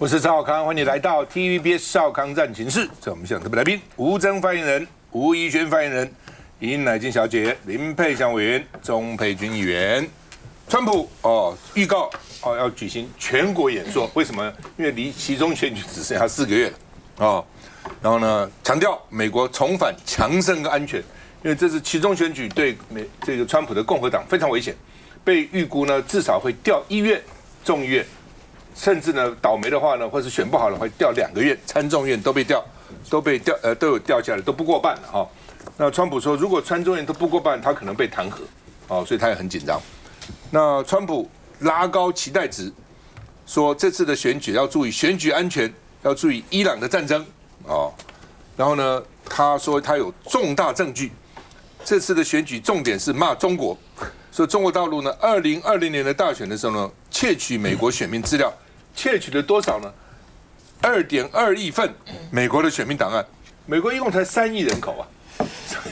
我是赵少康，欢迎你来到 TVBS 少康战情室。这我们现场特别来宾，吴峥发言人、吴怡萱发言人、尹乃菁小姐、林佩祥委员、钟佩君议员。川普预告要举行全国演说，为什么？因为离期中选举只剩下4个月了然后呢，强调美国重返强盛跟安全，因为这是期中选举对这个川普的共和党非常危险，被预估呢至少会掉1院众议院。甚至呢，倒霉的话呢，或是选不好的话，会掉2个院，参众院都有掉下来，都不过半了那川普说，如果参众院都不过半，他可能被弹劾所以他也很紧张。那川普拉高期待值，说这次的选举要注意选举安全，要注意伊朗的战争然后呢，他说他有重大证据，这次的选举重点是骂中国，说中国大陆呢，2020年的大选的时候呢，窃取美国选民资料。窃取了多少呢？2.2亿份美国的选民档案。美国一共才3亿人口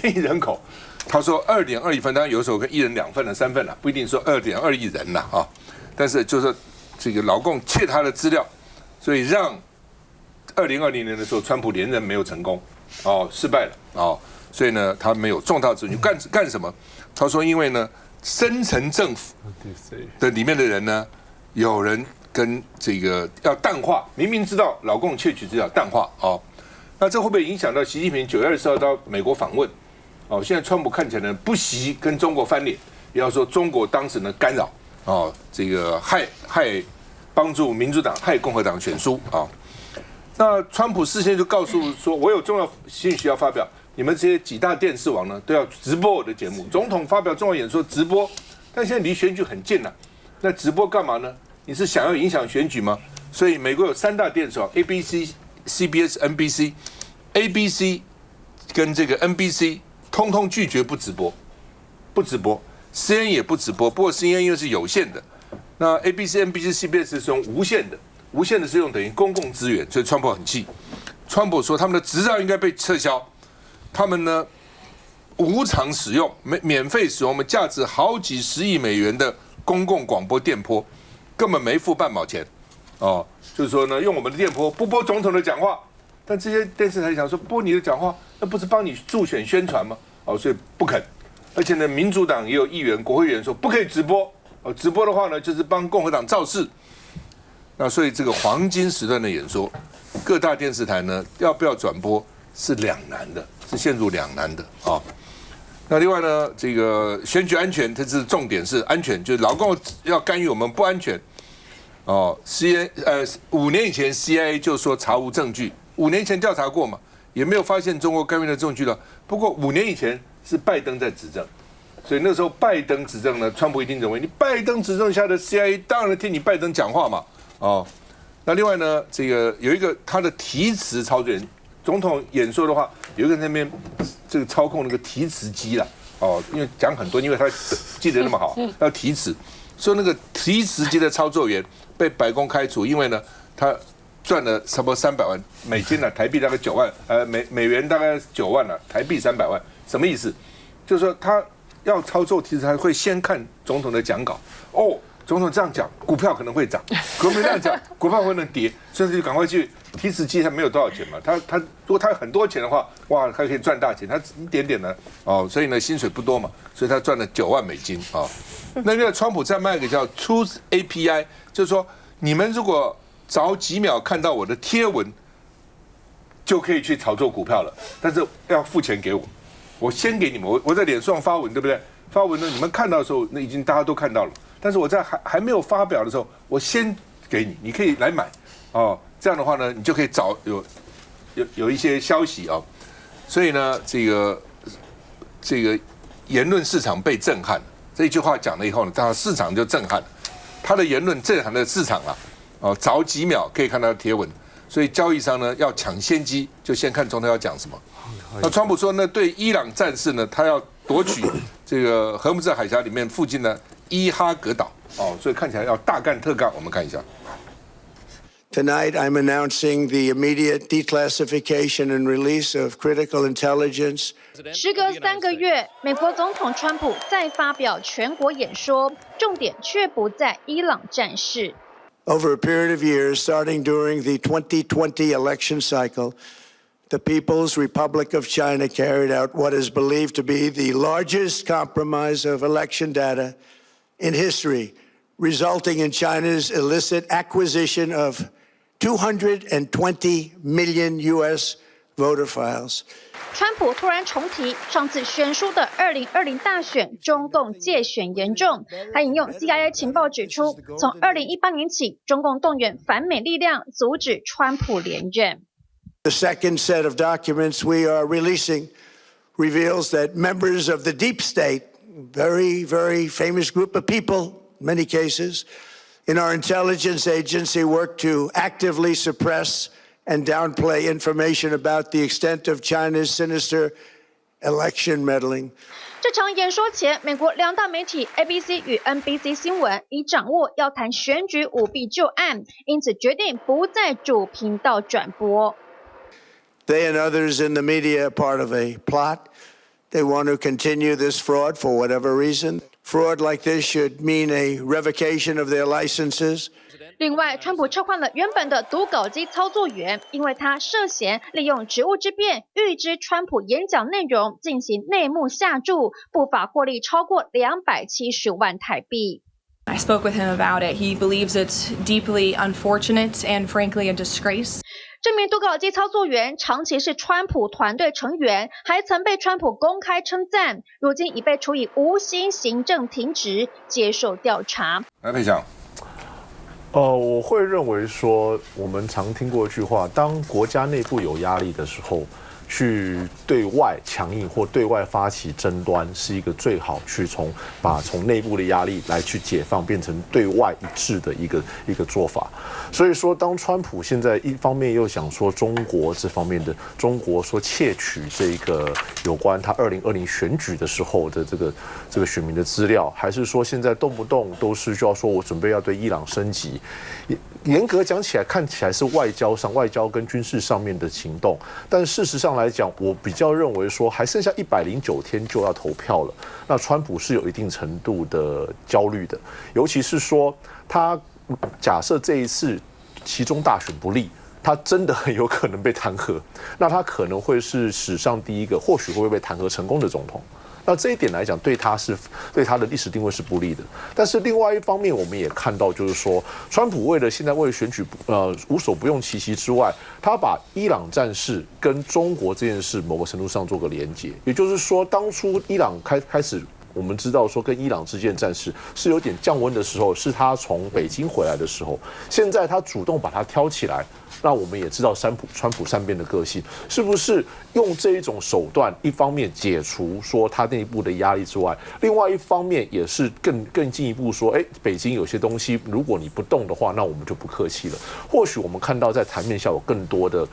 3亿人口。他说2.2亿份，当然有时候跟1人2份了、3份了，不一定说2.2亿人了但是就是这个老共窃他的资料，所以让2020年的时候，川普连任没有成功失败了所以呢，他没有重大证据干什么？他说因为呢，深层政府的里面的人呢，有人。跟这个要淡化，明明知道老共窃取资料淡化那这会不会影响到习近平9月20号到美国访问现在川普看起来呢不惜跟中国翻脸，也要说中国当时呢干扰这个害帮助民主党害共和党选输那川普事先就告诉说，我有重要信息要发表，你们这些几大电视网呢都要直播我的节目，总统发表重要演说直播，但现在离选举很近了，那直播干嘛呢？你是想要影响选举吗？所以美国有3大电视ABC、CBS、NBC，ABC 跟这个 NBC 通通拒绝不直播，CNN 也不直播，不过 CNN 因为是有线的，那 ABC、NBC、CBS 是用无线的是用等于公共资源，所以川普很气。川普说他们的执照应该被撤销，他们呢无偿使用、免费使用我们价值好几10亿美元的公共广播电波。根本没付半毛钱就是说呢，用我们的电波不播总统的讲话，但这些电视台想说播你的讲话，那不是帮你助选宣传吗？所以不肯。而且呢，民主党也有议员、国会议员说不可以直播直播的话呢，就是帮共和党造势。那所以这个黄金时段的演说，各大电视台呢要不要转播是两难的，是陷入两难的那另外呢，这个选举安全，它是重点是安全，就是老共要干预我们不安全5年以前 CIA 就说查无证据，5年前调查过嘛，也没有发现中国干预的证据了。不过5年以前是拜登在执政，所以那时候拜登执政呢，川普一定认为你拜登执政下的 CIA 当然听你拜登讲话嘛那另外呢，这个有一个他的提词操作员，总统演说的话，有一个在那边这个操控那个提词机啦因为讲很多，因为他记得那么好，要提词，说那个提词机的操作员被白宫开除，因为呢他赚了差不多300万美金了，台币大概9万，美元大概9万了，台币300万，什么意思？就是说他要操作提词，他会先看总统的讲稿总统这样讲，股票可能会涨；国民这样讲，股票可能跌，所以就赶快去提词机，他没有多少钱嘛。他如果他有很多钱的话，哇，他可以赚大钱。他一点点的所以呢薪水不多嘛，所以他赚了9万美金那个川普在卖一个叫 Truth API， 就是说你们如果早几秒看到我的贴文，就可以去炒作股票了，但是要付钱给我，我先给你们，我在脸书上发文，对不对？发文呢，你们看到的时候，那已经大家都看到了。但是我在还没有发表的时候，我先给你，你可以来买这样的话呢，你就可以找有一些消息所以呢，这个言论市场被震撼，这一句话讲了以后呢，当然市场就震撼了，他的言论震撼了市场早几秒可以看到贴文，所以交易商呢要抢先机，就先看总统要讲什么。那川普说呢，对伊朗战事呢，他要夺取这个荷姆斯海峡里面附近的伊哈格岛所以看起来要大干特干。我们看一下。Tonight, I'm announcing the immediate declassification and release of critical intelligence. 时隔3个月，美国总统川普再发表全国演说，重点却不在伊朗战事。Over a period of years, starting during the 2020 election cycle, the People's Republic of China carried out what is believed to be the largest compromise of election data in history, resulting in China's illicit acquisition of 220 million U.S. voter files. 川普突然重提上次选输的2020大选，中共介选严重。他引用 CIA 情报指出，从2018年起，中共动员反美力量，阻止川普连任。The second set of documents we are releasing reveals that members of the deep state, very, very famous group of people, in many cases, in our intelligence agency work to actively suppress and downplay information about the extent of China's sinister election meddling. 这场演说前，美国两大媒体 ABC 与 NBC 新闻已掌握要谈选举舞弊旧案，因此决定不在主频道转播。They and others in the media are part of a plot. They want to continue this fraud for whatever reason. Fraud like this should mean a revocation of their licenses. 另外，川普撤换了原本的读稿机操作员，因为他涉嫌利用职务之便预知川普演讲内容进行内幕下注，不法获利超过270万台币。I spoke with him about it. He believes it's deeply unfortunate and frankly a disgrace. 这名读稿机操作员长期是川普团队成员，还曾被川普公开称赞，如今已被处以无薪行政停职，接受调查。来，佩祥。我会认为说，我们常听过一句话：当国家内部有压力的时候，去对外强硬或对外发起争端，是一个最好去从内部的压力来去解放，变成对外一致的一个做法。所以说，当川普现在一方面又想说中国这方面的中国说窃取这个有关他2020选举的时候的这个选民的资料，还是说现在动不动都是就要说我准备要对伊朗升级。严格讲起来，看起来是外交跟军事上面的行动，但事实上来讲，我比较认为说还剩下109天就要投票了。那川普是有一定程度的焦虑的，尤其是说他假设这一次期中大选不利，他真的很有可能被弹劾，那他可能会是史上第一个，或许会被弹劾成功的总统。那这一点来讲，对他的历史定位是不利的。但是另外一方面，我们也看到，就是说，川普现在为了选举，无所不用其极之外，他把伊朗战事跟中国这件事某个程度上做个连结。也就是说，当初伊朗开始，我们知道说跟伊朗之间的战事是有点降温的时候，是他从北京回来的时候，现在他主动把它挑起来。那我们也知道川普善变的个性，是不是用这一种手段，一方面解除说他内部的压力之外，另外一方面也是更进一步说，北京有些东西如果你不动的话，那我们就不客气了。或许我们看到在台面下有更多的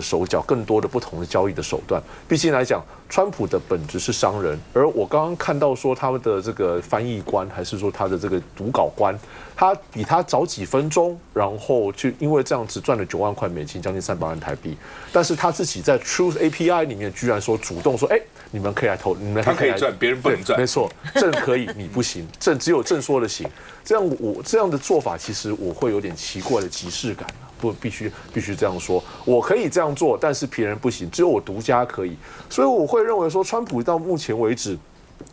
手脚，更多的不同的交易的手段。毕竟来讲，川普的本质是商人，而我刚刚看到说他们的这个翻译官，还是说他的这个读稿官，他比他早几分钟，然后就因为这样子赚了9万块美金，将近300万台币。但是他自己在 Truth API 里面居然说主动说，你们可以来投，你们他可以赚，别人不能赚。没错，朕可以，你不行，只有朕说的行。这样的做法，其实我会有点奇怪的即视感。不必须这样说，我可以这样做，但是别人不行，只有我独家可以。所以我会认为说，川普到目前为止，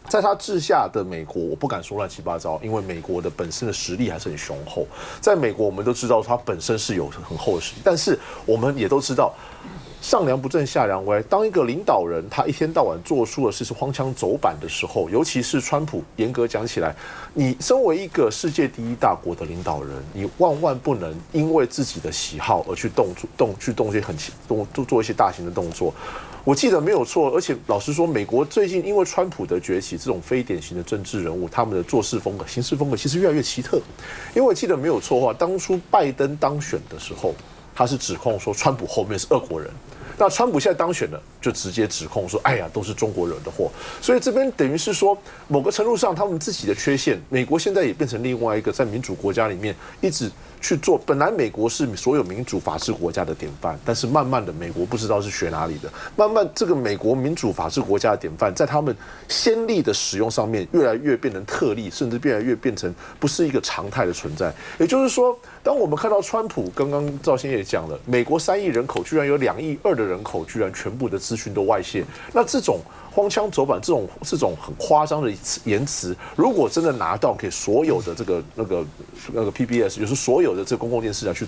在他治下的美国，我不敢说乱七八糟，因为美国的本身的实力还是很雄厚。在美国，我们都知道它本身是有很厚的实力，但是我们也都知道，上梁不正下梁歪。当一个领导人他一天到晚做出的事是荒腔走板的时候，尤其是川普，严格讲起来，你身为一个世界第一大国的领导人，你万万不能因为自己的喜好而去做一些大型的动作。我记得没有错，而且老实说，美国最近因为川普的崛起，这种非典型的政治人物，他们的做事风格、行事风格其实越来越奇特。因为我记得没有错的话，当初拜登当选的时候，他是指控说川普后面是俄国人。那川普现在当选了，就直接指控说，哎呀，都是中国惹的祸。所以这边等于是说，某个程度上他们自己的缺陷，美国现在也变成另外一个在民主国家里面一直去做。本来美国是所有民主法治国家的典范，但是慢慢的美国不知道是学哪里的，慢慢这个美国民主法治国家的典范，在他们先例的使用上面越来越变成特例，甚至越来越变成不是一个常态的存在。也就是说，当我们看到川普，刚刚赵先也讲了，美国3亿人口居然有2.2亿的人口居然全部的资讯都外泄，那这种荒腔走板，这种很夸张的言辞，如果真的拿到给所有的这个那个 PBS， 就是所有的这个公共电视台去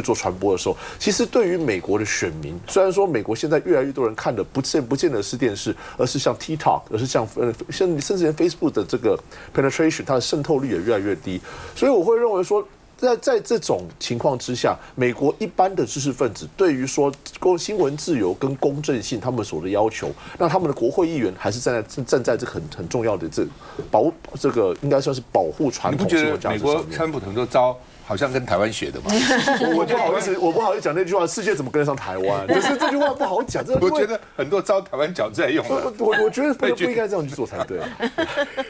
做传播的时候，其实对于美国的选民，虽然说美国现在越来越多人看的不见得是电视，而是像 TikTok， 而是像甚至连 Facebook 的这个 penetration， 它的渗透率也越来越低，所以我会认为说。在这种情况之下，美国一般的知识分子对于说新闻自由跟公正性他们所的要求，那他们的国会议员还是站在这个很重要的这个应该算是保护传统新闻价值上面。你不觉得美国川普很多招好像跟台湾学的吗？我不好意思讲那句话，世界怎么跟得上台湾？可是这句话不好讲，我觉得很多招台湾角在用了。我觉得不应该这样去做才对。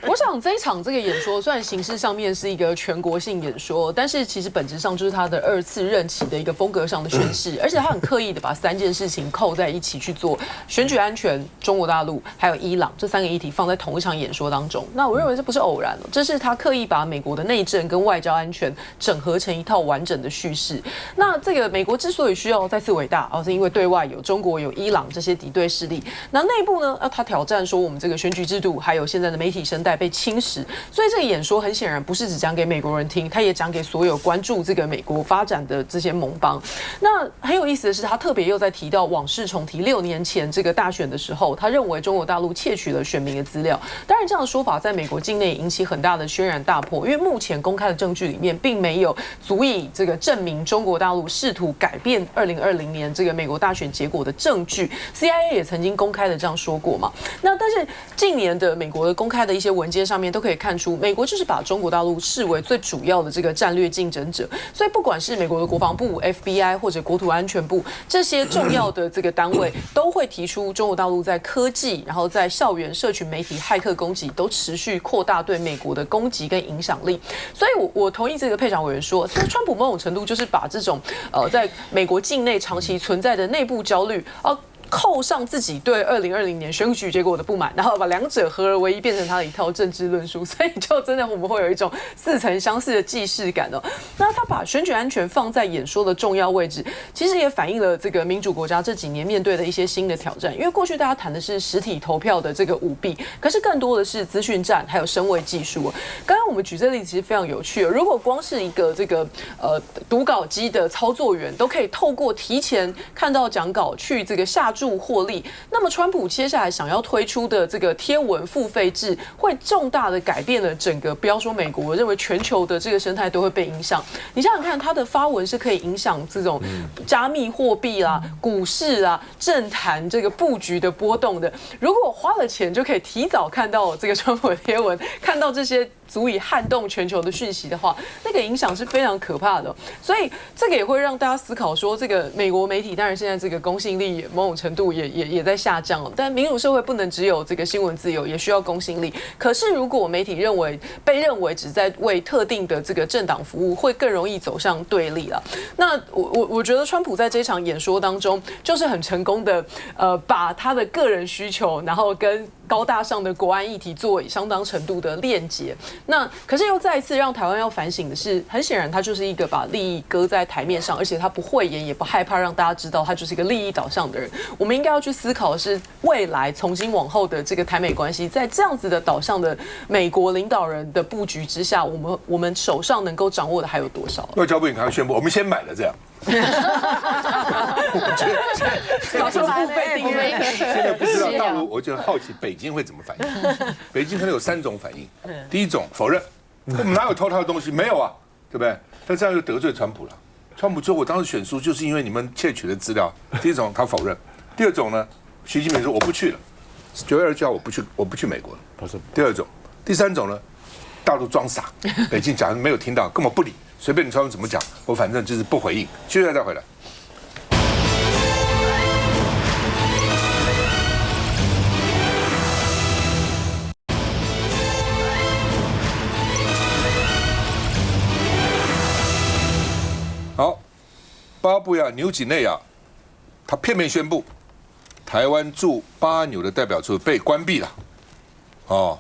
我想这一场这个演说，虽然形式上面是一个全国性演说，但是其实本质上就是他的2次任期的一个风格上的宣示，而且他很刻意的把3件事情扣在一起去做：选举安全、中国大陆还有伊朗这3个议题放在同一场演说当中。那我认为这不是偶然了，这是他刻意把美国的内政跟外交安全整合成一套完整的叙事。那这个美国之所以需要再次伟大，是因为对外有中国有伊朗这些敌对势力，那内部呢，他挑战说我们这个选举制度还有现在的媒体生态被侵蚀，所以这个演说很显然不是只讲给美国人听，他也讲给所有关注这个美国发展的这些盟邦。那很有意思的是，他特别又在提到往事重提6年前这个大选的时候，他认为中国大陆窃取了选民的资料。当然，这样的说法在美国境内引起很大的轩然大波，因为目前公开的证据里面并没有足以这个证明中国大陆试图改变2020年这个美国大选结果的证据。CIA 也曾经公开的这样说过嘛。那但是近年的美国的公开的一些文件上面都可以看出，美国就是把中国大陆视为最主要的这个战略竞争者。所以不管是美国的国防部、FBI 或者国土安全部这些重要的这个单位，都会提出中国大陆在科技，然后在校园、社群媒体、骇客攻击都持续扩大对美国的攻击跟影响力。所以我同意这个配长委员说，其实川普某种程度就是把这种在美国境内长期存在的内部焦虑扣上自己对2020年选举结果的不满，然后把2者合而为一，变成他的一套政治论述，所以就真的我们会有一种似曾相识的既视感哦。那他把选举安全放在演说的重要位置，其实也反映了这个民主国家这几年面对的一些新的挑战。因为过去大家谈的是实体投票的这个舞弊，可是更多的是资讯战，还有声位技术。刚刚我们举这个例子其实非常有趣，如果光是一个这个读稿机的操作员都可以透过提前看到讲稿去这个下注获利，那么川普接下来想要推出的这个贴文付费制，会重大的改变了整个，不要说美国，我认为全球的这个生态都会被影响。你想想看，他的发文是可以影响这种加密货币啦、股市啦、政坛这个布局的波动的。如果花了钱就可以提早看到这个川普的贴文，看到这些足以撼动全球的讯息的话，那个影响是非常可怕的。所以这个也会让大家思考说，这个美国媒体当然现在这个公信力某种程度也在下降了，但民主社会不能只有这个新闻自由，也需要公信力。可是如果媒体被认为只在为特定的这个政党服务，会更容易走向对立了。那我觉得川普在这场演说当中，就是很成功的把他的个人需求，然后跟高大上的国安议题做相当程度的链接。那可是又再一次让台湾要反省的是，很显然他就是一个把利益搁在台面上，而且他不讳言，也不害怕让大家知道他就是一个利益导向的人。我们应该要去思考的是，未来从今往后的这个台美关系，在这样子的导向的美国领导人的布局之下，我们手上能够掌握的还有多少？外交部刚刚宣布，我们先买了这样。我觉得早就付费订阅。现在不知道大陆，我就好奇北京会怎么反应。北京可能有3种反应。第一种否认，我们哪有偷他的东西？没有啊，对不对？但这样就得罪川普了。川普说我当时选输就是因为你们窃取的资料。第一种他否认。第二种呢，习近平说我不去了，9月2号我不去美国了。不是。第二种，第3种呢，大陆装傻，北京假如没有听到，根本不理。随便你川普怎么讲，我反正就是不回应。接下来再回来。巴布亚纽几内亚，他片面宣布台湾驻巴纽的代表处被关闭了。哦，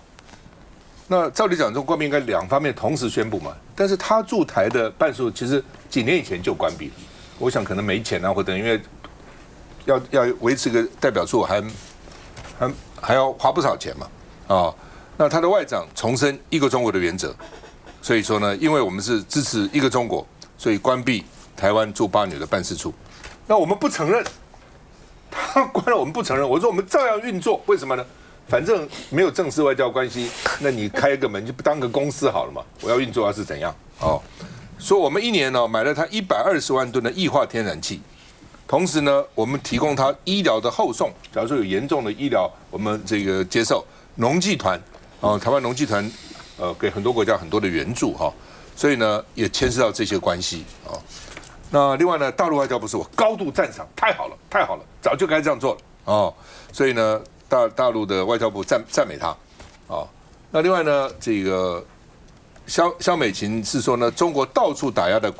那照理讲，这种关闭应该两方面同时宣布嘛。但是他驻台的办事处其实几年以前就关闭了，我想可能没钱啊，或者因为要维持个代表处还要花不少钱嘛。啊，那他的外长重申一个中国的原则，所以说呢，因为我们是支持一个中国，所以关闭台湾驻巴纽的办事处。那我们不承认，他关了我们不承认，我说我们照样运作，为什么呢？反正没有正式外交关系，那你开个门就不当个公司好了嘛？我要运作要是怎样？哦，说我们一年呢买了他120万吨的液化天然气，同时呢，我们提供他医疗的后送，假如说有严重的医疗，我们这个接受。农技团，台湾农技团，给很多国家很多的援助哈，所以呢也牵涉到这些关系啊。那另外呢，大陆外交部是我高度赞赏，太好了，太好了，早就该这样做了哦。所以呢，大陆的外交部赞美他啊。那另外呢，这个萧美琴是说呢，中国到处打压的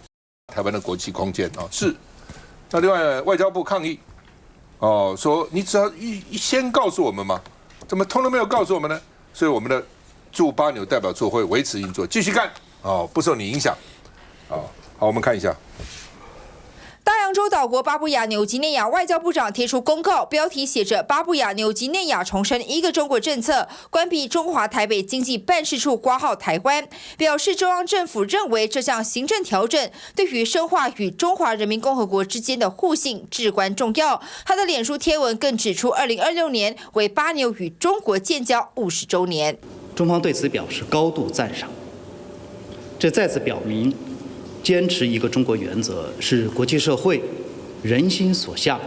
台湾的国际空间啊，是。那另外外交部抗议哦，说你只要先告诉我们嘛。怎么通通没有告诉我们呢？所以我们的驻巴纽代表处会维持运作，继续干哦，不受你影响。好，我们看一下。大洋洲岛国巴布亚纽几内亚外交部长贴出公告，标题写着“巴布亚纽几内亚重申一个中国政策，关闭中华台北经济办事处挂号台湾”，表示中央政府认为这项行政调整对于深化与中华人民共和国之间的互信至关重要。他的脸书贴文更指出，2026年为巴纽与中国建交50周年。中方对此表示高度赞赏，这再次表明，坚持一个中国原则是国际社会人心所向、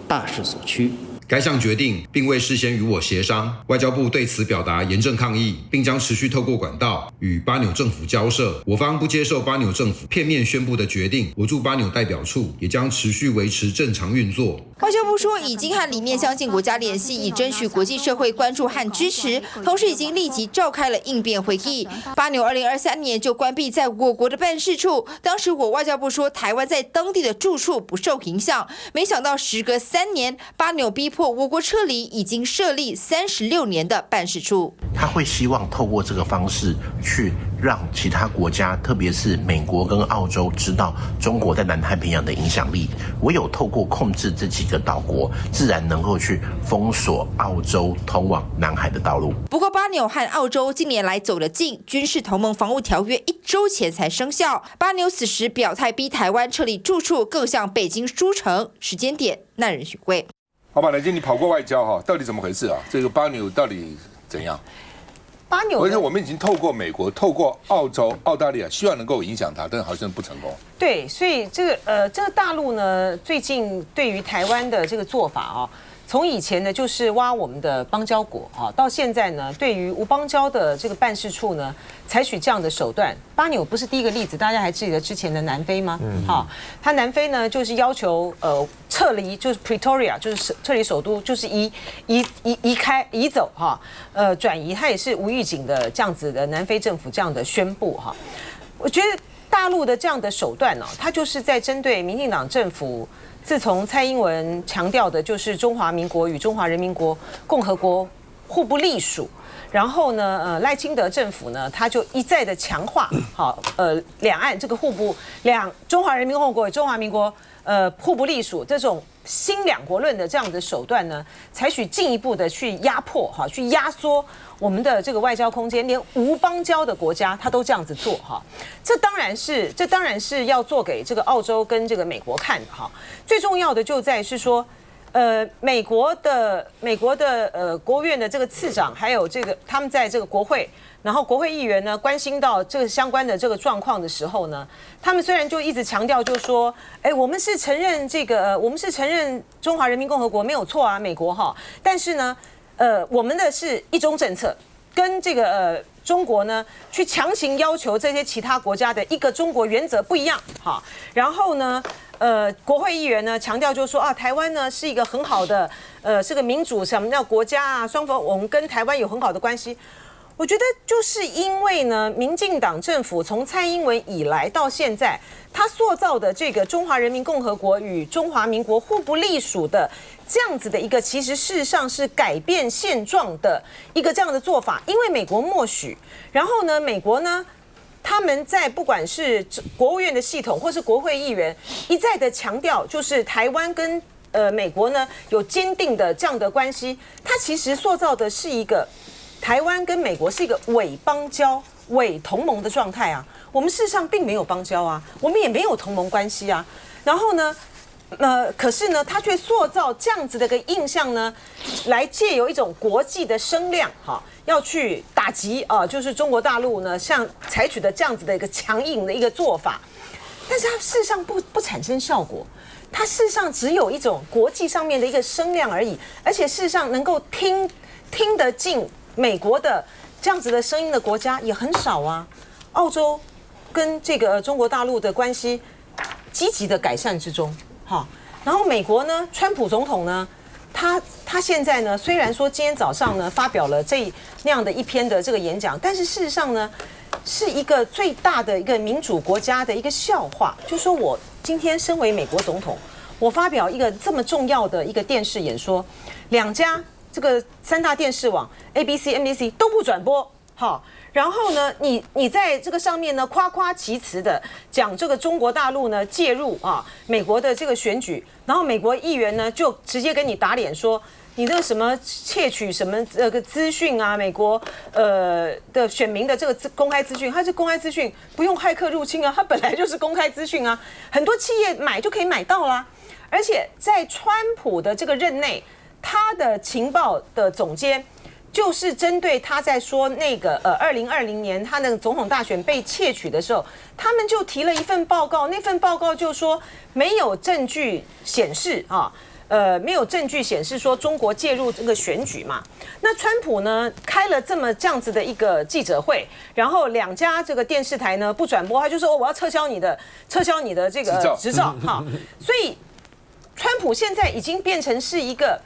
大势所趋。该项决定并未事先与我协商，外交部对此表达严正抗议，并将持续透过管道与巴纽政府交涉。我方不接受巴纽政府片面宣布的决定，我驻巴纽代表处也将持续维持正常运作。外交部说，已经和里面相近国家联系，以争取国际社会关注和支持，同时已经立即召开了应变会议。巴纽2023年就关闭在我国的办事处，当时我外交部说台湾在当地的住处不受影响，没想到时隔3年，巴纽逼迫我国撤离已经设立36年的办事处。他会希望透过这个方式去让其他国家，特别是美国跟澳洲知道中国在南太平洋的影响力。唯有透过控制这几个岛国，自然能够去封锁澳洲通往南海的道路。不过巴纽和澳洲近年来走得近，军事同盟防务条约1周前才生效。巴纽此时表态逼台湾撤离住处，更向北京书城，时间点耐人寻味。好吧，乃金，你跑过外交哈，到底怎么回事啊？这个巴纽到底怎样？巴纽，而且我们已经透过美国、透过澳洲、澳大利亚，希望能够影响它，但好像不成功。对，所以这个大陆呢，最近对于台湾的这个做法啊，从以前呢就是挖我们的邦交国啊，到现在呢，对于无邦交的这个办事处呢，采取这样的手段。巴纽不是第一个例子，大家还记得之前的南非吗？好，他南非呢就是要求撤离，就是 Pretoria， 就是撤离首都，就是移走哈，转移，他也是无预警的这样子的南非政府这样的宣布哈。我觉得大陆的这样的手段呢，它就是在针对民进党政府。自从蔡英文强调的就是中华民国与中华人民共和国互不隶属，然后呢，赖清德政府呢，他就一再的强化，两岸这个中华人民共和国与中华民国互不隶属这种新两国论的这样的手段呢，采取进一步的去压迫去压缩我们的这个外交空间，连无邦交的国家他都这样子做哈，这当然是要做给这个澳洲跟这个美国看的哈。最重要的就在是说，美国的国务院的这个次长，还有这个他们在这个国会，然后国会议员呢关心到这个相关的这个状况的时候呢，他们虽然就一直强调，就说，我们是承认中华人民共和国没有错啊，美国哈，但是呢，我们的是一中政策，跟这个中国呢去强行要求这些其他国家的一个中国原则不一样哈，然后呢。国会议员呢强调就是说啊，台湾呢是一个很好的是个民主什么样国家啊，双方我们跟台湾有很好的关系。我觉得就是因为呢，民进党政府从蔡英文以来到现在，他塑造的这个中华人民共和国与中华民国互不隶属的这样子的一个，其实事实上是改变现状的一个这样的做法。因为美国默许，然后呢，美国呢，他们在不管是国务院的系统或是国会议员一再的强调，就是台湾跟美国呢有坚定的这样的关系，它其实塑造的是一个台湾跟美国是一个伪邦交、伪同盟的状态啊。我们事实上并没有邦交啊，我们也没有同盟关系啊。然后呢，可是呢，他却塑造这样子的一个印象呢，来借由一种国际的声量，要去打击就是中国大陆呢，像采取的这样子的一个强硬的一个做法，但是它事实上不产生效果，它事实上只有一种国际上面的一个声量而已，而且事实上能够听得进美国的这样子的声音的国家也很少啊。澳洲跟这个中国大陆的关系积极的改善之中，然后美国呢，川普总统呢，他现在呢，虽然说今天早上呢发表了那样的一篇的这个演讲，但是事实上呢，是一个最大的一个民主国家的一个笑话。就说我今天身为美国总统，我发表一个这么重要的一个电视演说，两家这个3大电视网 ABC、NBC 都不转播，然后呢，你在这个上面呢夸夸其词的讲这个中国大陆呢介入美国的这个选举，然后美国议员呢就直接跟你打脸说你这个什么窃取什么这个资讯啊，美国的选民的这个公开资讯，它是公开资讯，不用骇客入侵啊，它本来就是公开资讯啊，很多企业买就可以买到啦。而且在川普的这个任内，他的情报的总监就是针对他在说那个2020年他那个总统大选被窃取的时候，他们就提了一份报告，那份报告就说没有证据显示没有证据显示说中国介入这个选举嘛。那川普呢开了这样子的一个记者会，然后两家这个电视台呢不转播，他就说我要撤销你的这个执照所以川普现在已经变成是一个。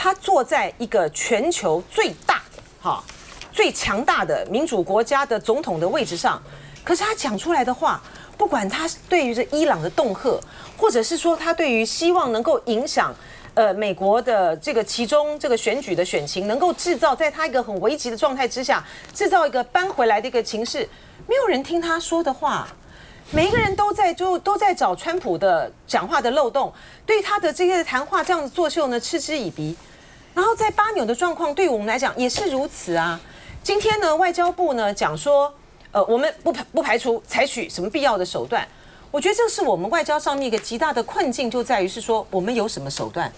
他坐在一个全球最大的、最强大的民主国家的总统的位置上，可是他讲出来的话，不管他对于这伊朗的恫吓，或者是说他对于希望能够影响美国的这个其中这个选举的选情，能够制造在他一个很危急的状态之下，制造一个扳回来的一个情势，没有人听他说的话。每一个人都在找川普的讲话的漏洞，对他的这些谈话这样子作秀呢嗤之以鼻。然后在巴纽的状况，对于我们来讲也是如此啊。今天呢，外交部呢讲说，我们不排除采取什么必要的手段。我觉得这是我们外交上面一个极大的困境，就在于是说我们有什么手段？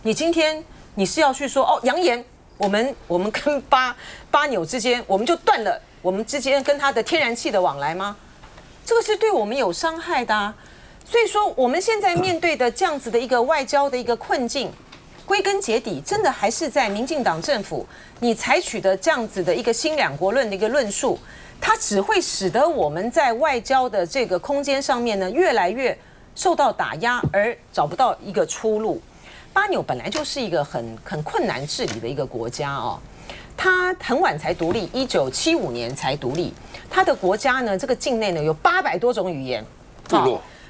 你今天你是要去说扬言我们跟巴纽之间，我们就断了我们之间跟他的天然气的往来吗？这个是对我们有伤害的啊。所以说我们现在面对的这样子的一个外交的一个困境，归根结底真的还是在民进党政府你采取的这样子的一个新两国论的一个论述，它只会使得我们在外交的这个空间上面呢越来越受到打压，而找不到一个出路。巴纽本来就是一个很困难治理的一个国家它很晚才独立，1975年才独立。它的国家呢，这个境内呢有800多种语言，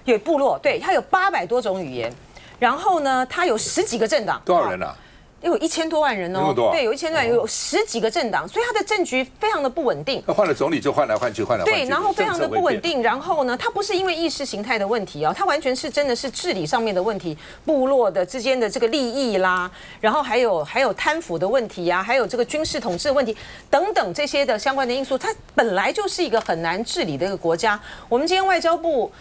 有部落，对，它有800多种语言。然后呢，它有10几个政党，多少人啊？有1000多万人哦，对，有1000多万人，有10几个政党，所以它的政局非常的不稳定。那换了总理就换来换去，换来换去。对，然后非常的不稳定。然后呢，它不是因为意识形态的问题它完全是真的是治理上面的问题，部落的之间的这个利益啦，然后还有贪腐的问题还有这个军事统治的问题等等这些的相关的因素，它本来就是一个很难治理的一个国家。我们今天外交部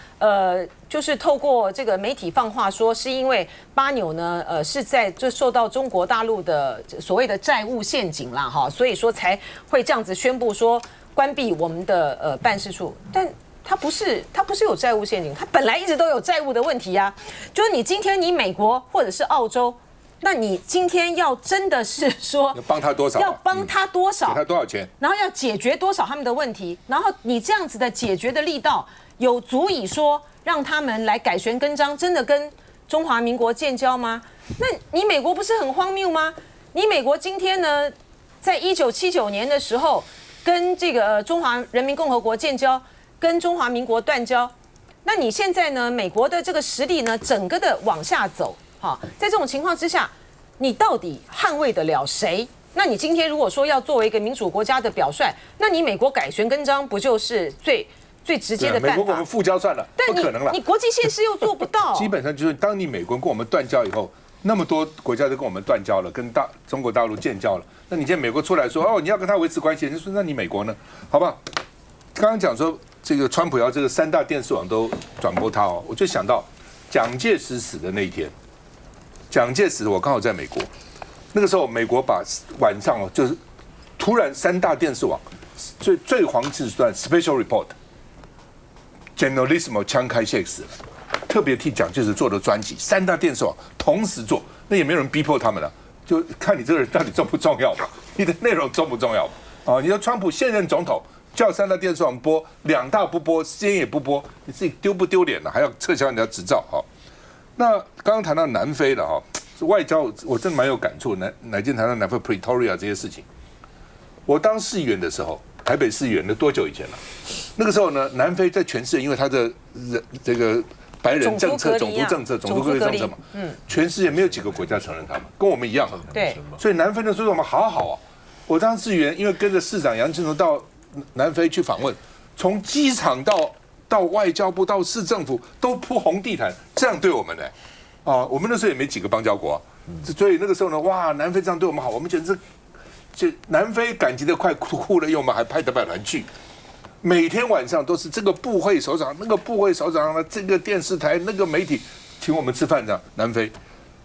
就是透过这个媒体放话说，是因为巴纽呢是就受到中国大陆的所谓的债务陷阱啦所以说才会这样子宣布说关闭我们的办事处。但它不是有债务陷阱，它本来一直都有债务的问题就是你今天你美国或者是澳洲，那你今天要真的是说要帮他多少，要帮他多少，给他多少钱，然后要解决多少他们的问题，然后你这样子的解决的力道有足以说让他们来改弦更张，真的跟中华民国建交吗？那你美国不是很荒谬吗？你美国今天呢，在1979年的时候跟这个中华人民共和国建交，跟中华民国断交。那你现在呢？美国的这个实力呢，整个的往下走，哈，在这种情况之下，你到底捍卫得了谁？那你今天如果说要作为一个民主国家的表率，那你美国改弦更张不就是最直接的办法？美国跟我们复交算了，不可能了。你国际现实又做不到。基本上就是当你美国跟我们断交以后，那么多国家都跟我们断交了，跟中国大陆建交了。那你现在美国出来说哦，你要跟他维持关系，你说那你美国呢？好吧，刚刚讲说这个川普要这个3大电视网都转播他哦，我就想到蒋介石死的那一天，蒋介石我刚好在美国，那个时候美国把晚上哦，就是突然3大电视网最黄时段 Special Report。Generalissimo 枪开现死了，特别替蒋介石做的专辑，3大电视网同时做，那也没有人逼迫他们了，就看你这个人到底重不重要吧，你的内容重不重要吧？啊，你说川普现任总统叫3大电视网播，2大不播，CNN也不播，你自己丢不丢脸了？还要撤销人家执照哈？那刚刚谈到南非了哈，外交我真的蛮有感触，乃见谈到南非 Pretoria 这些事情，我当市议员的时候。台北市议员那多久以前了？那个时候呢，南非在全世界，因为它的这个白人政策、种族政策、种族隔离政策嘛，全世界没有几个国家承认他们，跟我们一样。对，所以南非那时候我们好好啊。我当市议员，因为跟着市长杨清荣到南非去访问，从机场到外交部到市政府都铺红地毯，这样对我们呢。啊，我们那时候也没几个邦交国，所以那个时候呢，哇，南非这样对我们好，我们简直。就南非感激的快哭了，因为我们还派代表团去，每天晚上都是这个部会首长、那个部会首长呢，这个电视台、那个媒体请我们吃饭这样。南非，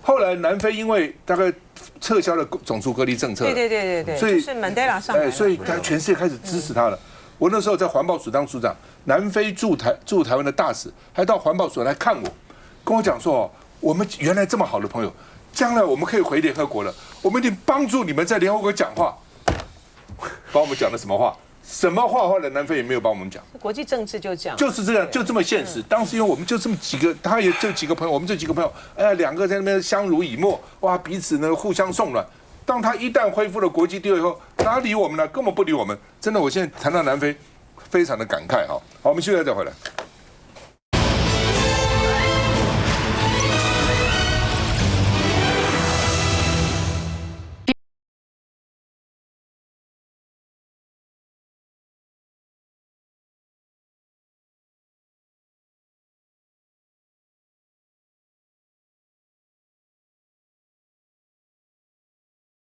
后来南非因为大概撤销了种族隔离政策，对，所以是曼德拉上来，所以全世界开始支持他了。我那时候在环保署当署长，南非驻台湾的大使还到环保署来看我，跟我讲说，我们原来这么好的朋友。将来我们可以回联合国了，我们一定帮助你们在联合国讲话。帮我们讲的什么话？什么话？后来南非也没有帮我们讲。国际政治就这样，就是这样，就这么现实。当时因为我们就这么几个，他也就几个朋友，我们这几个朋友，哎呀，2个在那边相濡以沫，哇，彼此呢互相送暖。当他一旦恢复了国际地位后，哪理我们呢？根本不理我们。真的，我现在谈到南非，非常的感慨哈。好，我们休息再回来。